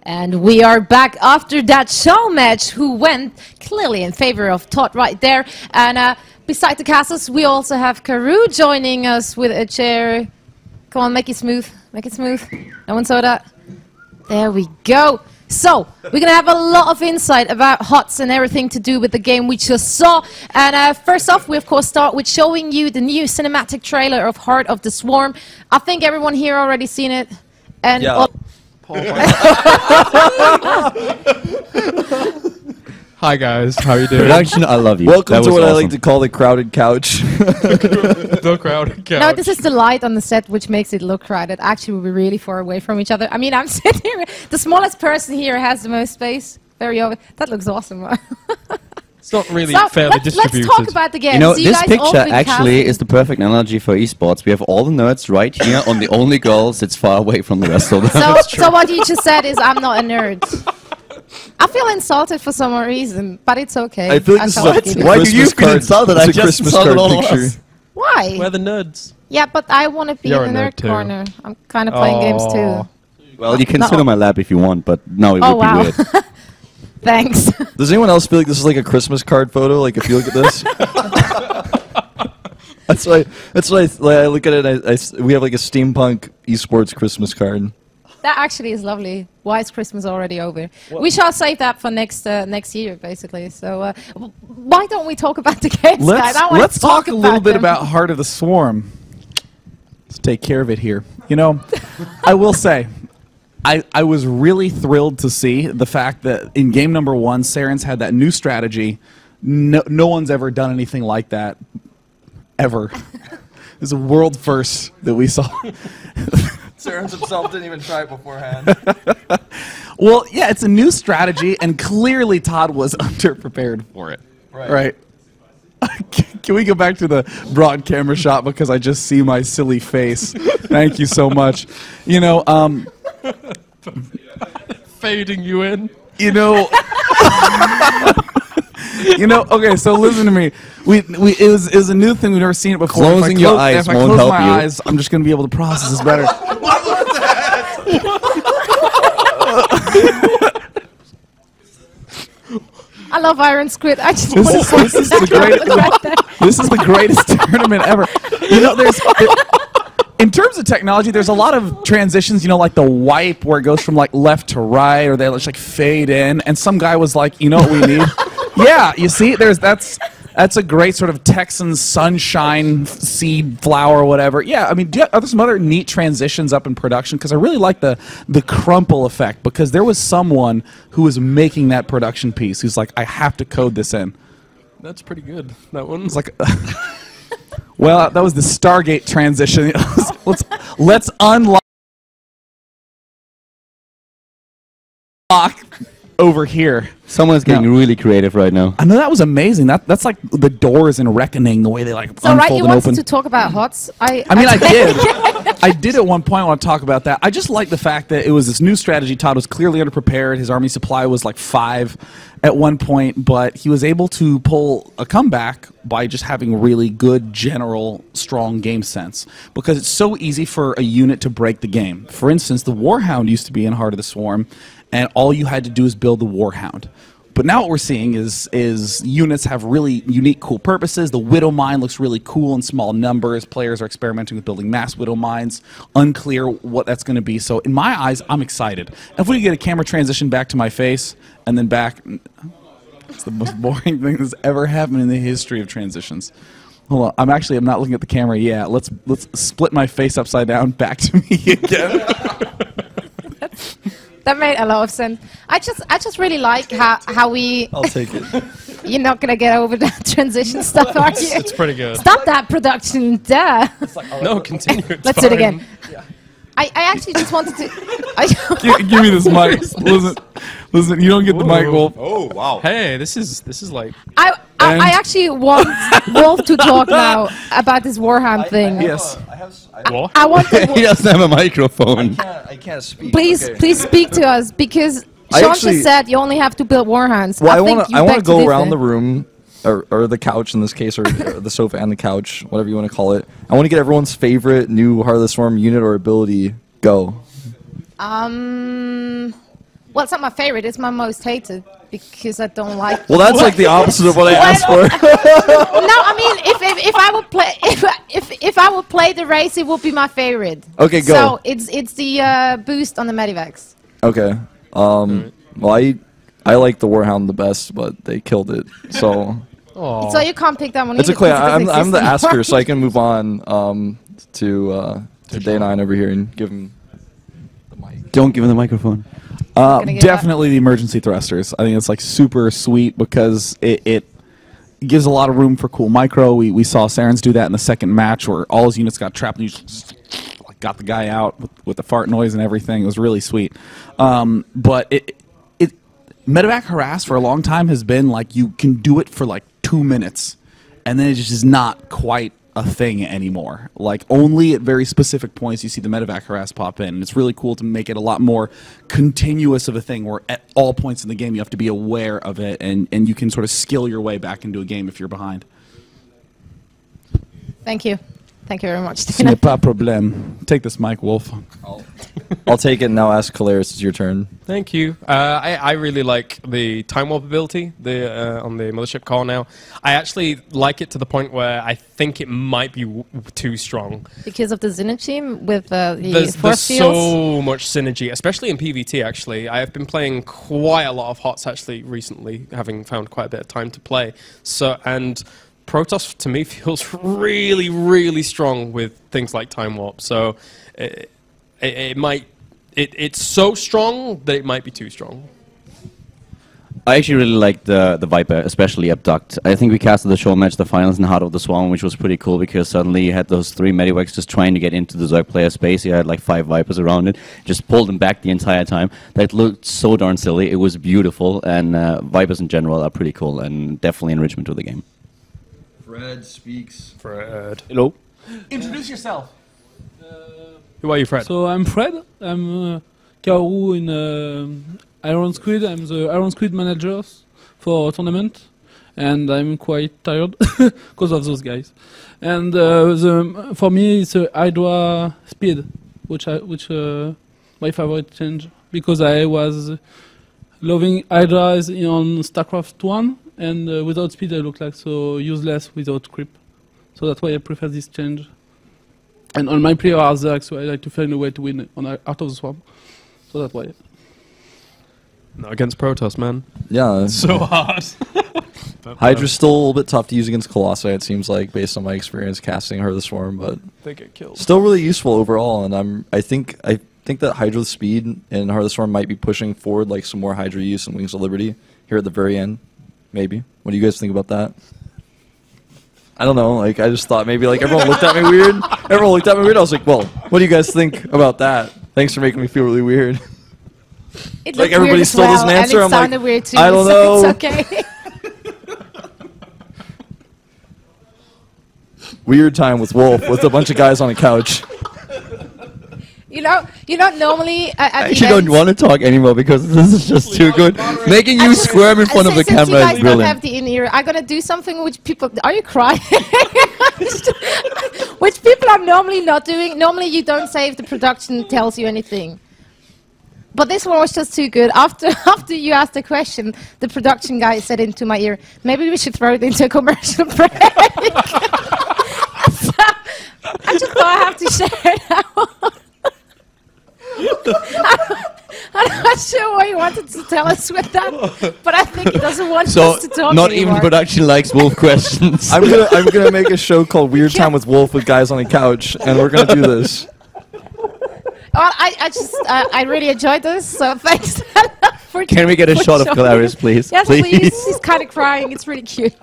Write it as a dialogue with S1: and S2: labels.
S1: And we are back after that show match, who went clearly in favor of Todd right there. And beside the castles, we also have Karoo joining us with a chair. Come on, make it smooth. Make it smooth. No one saw that? There we go. So, we're going to have a lot of insight about HOTS and everything to do with the game we just saw. And first off, we of course start with showing you the new cinematic trailer of Heart of the Swarm. I think everyone here already seen it. And
S2: yeah.
S3: Hi guys, how you doing?
S2: Production, I love you.
S4: Welcome to what I like to call the crowded couch.
S3: The crowded couch.
S1: No, this is the light on the set which makes it look crowded. Actually, we're really far away from each other. I mean, I'm sitting here. The smallest person here has the most space. Very over. That looks awesome.
S3: It's not really
S1: So,
S3: fairly distributed.
S1: Let's talk about the game.
S2: You know,
S1: So
S2: this
S1: guys all
S2: picture
S1: been
S2: actually
S1: casting.
S2: is the perfect analogy for esports. We have all the nerds right here on the only girl sits far away from the rest of them.
S1: So what you just said is I'm not a nerd. I feel insulted for some reason, but it's okay.
S4: I feel like this
S1: shall
S4: is
S1: give
S4: a
S1: it.
S2: Why do
S4: Christmas
S2: you feel
S4: card.
S2: insulted?
S4: It's
S2: I
S4: a
S2: just
S4: Christmas
S2: insulted
S4: card
S2: all of
S4: picture.
S2: us.
S1: Why?
S3: We're the nerds.
S1: Yeah, but I want to be
S3: You're
S1: in the
S3: a
S1: nerd
S3: nerd too.
S1: corner. I'm kind of playing games too.
S2: Well, you can
S1: No.
S2: sit on my lap if you want, but no, it
S1: Oh,
S2: would be
S1: wow.
S2: weird.
S1: Thanks.
S4: Does anyone else feel like this is like a Christmas card photo? Like if you look at this, that's why I look at it. We have like a steampunk esports Christmas card.
S1: That actually is lovely. Why is Christmas already over? We shall save that for next year, basically. So why don't we talk about the games, guys? I wanna
S5: Let's talk a little bit
S1: them.
S5: about Heart of the Swarm. Let's take care of it here. You know, I will say, I was really thrilled to see the fact that in game number 1, Saren's had that new strategy. No one's ever done anything like that, ever. It's a world first that we saw.
S4: Saren's himself didn't even try it beforehand.
S5: Well, yeah, it's a new strategy, and clearly Todd was underprepared for it. Right. Can we go back to the broad camera shot because I just see my silly face? Thank you so much. You know,
S3: Fading you in.
S5: you know, okay, so listen to me. It was a new thing. We've never seen it before.
S2: Closing your eyes
S5: if I
S2: won't
S5: close
S2: help
S5: my
S2: you.
S5: eyes, I'm just going to be able to process this better.
S1: I love Iron Squid. I just want to
S5: This is the greatest. This is the greatest tournament ever. You know, in terms of technology, there's a lot of transitions. You know, like the wipe where it goes from like left to right, or they just like fade in. And some guy was like, "You know what we need?" Yeah, you see, that's a great sort of Texan sunshine seed flower or whatever. Yeah, I mean, are there some other neat transitions up in production? Because I really like the crumple effect, because there was someone who was making that production piece who's like, I have to code this in.
S3: That's pretty good. That one.
S5: It's like, well, that was the Stargate transition. let's unlock over here.
S2: Someone's getting really creative right now.
S5: I know, that was amazing. That's like the Doors in Reckoning, the way they like
S1: So
S5: unfold
S1: right, you
S5: and
S1: wanted
S5: open.
S1: to talk about HOTS.
S5: I mean, I did. I did at one point want to talk about that. I just like the fact that it was this new strategy. Todd was clearly underprepared. His army supply was like 5 at one point, but he was able to pull a comeback by just having really good, general, strong game sense. Because it's so easy for a unit to break the game. For instance, the Warhound used to be in Heart of the Swarm, and all you had to do is build the Warhound. But now what we're seeing is units have really unique, cool purposes. The Widow Mine looks really cool in small numbers. Players are experimenting with building mass Widow Mines. Unclear what that's going to be. So in my eyes, I'm excited. If we get a camera transition back to my face and then back, it's the most boring thing that's ever happened in the history of transitions. Hold on, I'm not looking at the camera yet. Let's split my face upside down back to me again.
S1: That made a lot of sense. I just really like how we.
S4: I'll take it.
S1: You're not gonna get over that transition stuff, are you?
S3: It's pretty good.
S1: Stop that production, duh.
S3: No, continue. It's
S1: Let's do it
S3: fine.
S1: again. I actually just wanted to.
S5: Give me this mic. Listen. You don't get the mic, Wolf.
S4: Oh wow.
S3: Hey, this is like.
S1: I actually want Wolf to talk now about this Warhound thing.
S5: Yes.
S3: What?
S1: I want
S2: He doesn't have a microphone.
S4: I can't speak.
S1: please speak to us, because
S4: I
S1: Sean
S4: actually-
S1: just said you only have to build Warhounds.
S4: Well, I
S1: think
S4: want to.
S1: you
S4: I want
S1: beg
S4: to go
S1: differ.
S4: around the room, or the couch in this case, or the sofa and the couch, whatever you want to call it. I want to get everyone's favorite new Heart of the Swarm unit or ability. Go.
S1: Well, it's not my favorite. It's my most hated because I don't like.
S4: Well, that's like the opposite of what I asked for.
S1: No, I mean, if I would play if I would play the race, it would be my favorite.
S4: Okay, go.
S1: So it's the boost on the Medivacs.
S4: Okay. Well, I like the Warhound the best, but they killed it. So
S3: Aw.
S1: So you can't pick that one.
S4: it's
S1: either
S4: okay.
S1: because it doesn't
S4: I'm the
S1: exist
S4: asker,
S1: anymore.
S4: so I can move on to Day 9 over here and give him the mic.
S2: Don't give him the microphone.
S1: gonna get
S5: Definitely the emergency thrusters. I think it's like super sweet because it gives a lot of room for cool micro. We saw Sarens do that in the second match where all his units got trapped and you just like, got the guy out with the fart noise and everything. It was really sweet. But Medevac harass for a long time has been like you can do it for like 2 minutes and then it just is not quite a thing anymore. Like only at very specific points you see the Medevac harass pop in. And it's really cool to make it a lot more continuous of a thing where at all points in the game you have to be aware of it and you can sort of skill your way back into a game if you're behind.
S1: Thank you. Thank you very much.
S5: Ce n'est pas problème. Take this mic, Wolf.
S4: I'll take it and now ask Kalaris. It's your turn.
S3: Thank you. I really like the time warp ability on the mothership core now. I actually like it to the point where I think it might be too strong.
S1: Because of the synergy with the
S3: There's
S1: force fields.
S3: so much synergy, especially in PvT actually. I have been playing quite a lot of HOTS actually recently, having found quite a bit of time to play. And Protoss to me feels really, really strong with things like time warp. So it's so strong that it might be too strong.
S2: I actually really liked the Viper, especially Abduct. I think we casted the show match, the finals in Heart of the Swarm, which was pretty cool because suddenly you had those 3 Medivacs just trying to get into the Zerg player space. You had like 5 Vipers around it, just pulled them back the entire time. That looked so darn silly. It was beautiful, and Vipers in general are pretty cool and definitely enrichment to the game.
S4: Fred speaks.
S3: Fred.
S2: Hello.
S5: Introduce yourself.
S3: Who are you, Fred?
S6: So I'm Fred. I'm Kaoru in Iron Squid. I'm the Iron Squid manager for tournament, and I'm quite tired because of those guys. And for me, it's Hydra Speed, which my favorite change because I was loving Hydra on StarCraft 1, and without speed I look like so useless without creep. So that's why I prefer this change. And on my player are Zerg, so I like to find a way to win on Out of the Swarm. So that's why.
S3: Not against Protoss, man.
S4: Yeah.
S3: So hard.
S4: Hydra's still a little bit tough to use against Colossi, it seems like, based on my experience casting Her the Swarm, but
S3: They get killed.
S4: still really useful overall. And I think that Hydra's speed and Her the Swarm might be pushing forward like some more Hydra use in Wings of Liberty here at the very end. Maybe. What do you guys think about that? I don't know. Like I just thought maybe like everyone looked at me weird. Everyone looked at me weird. I was like, well, what do you guys think about that? Thanks for making me feel really weird.
S1: It
S4: Like
S1: looked
S4: everybody
S1: weird as
S4: still doesn't
S1: well,
S4: answer,
S1: And it
S4: I'm like,
S1: sounded weird too.
S4: I don't know.
S1: So it's okay.
S4: Weird time with Wolf with a bunch of guys on a couch.
S1: You know, normally at
S2: I
S1: the
S2: actually don't
S1: events-
S2: want to talk anymore because this is just too good. Making you squirm in front of the
S1: Since you
S2: camera
S1: guys
S2: is
S1: don't have
S2: brilliant.
S1: the in-ear, I'm gonna do something which people. Are you crying? Which people are normally not doing. Normally, you don't say if the production tells you anything. But this one was just too good. After you asked the question, the production guy said into my ear, "Maybe we should throw it into a commercial break." So, I just thought I have to share that one. I'm not sure what he wanted to tell us with that, but I think he doesn't want
S2: So
S1: us to talk
S2: not
S1: anymore.
S2: even production likes Wolf questions.
S4: I'm gonna make a show called Weird Time with Wolf with guys on a couch, and we're gonna do this.
S1: Well, I really enjoyed this, so thanks. For
S2: Can we get a
S1: for
S2: shot of
S1: showing
S2: Clarice,
S1: it.
S2: please?
S1: Yes, please. She's kind of crying. It's really cute.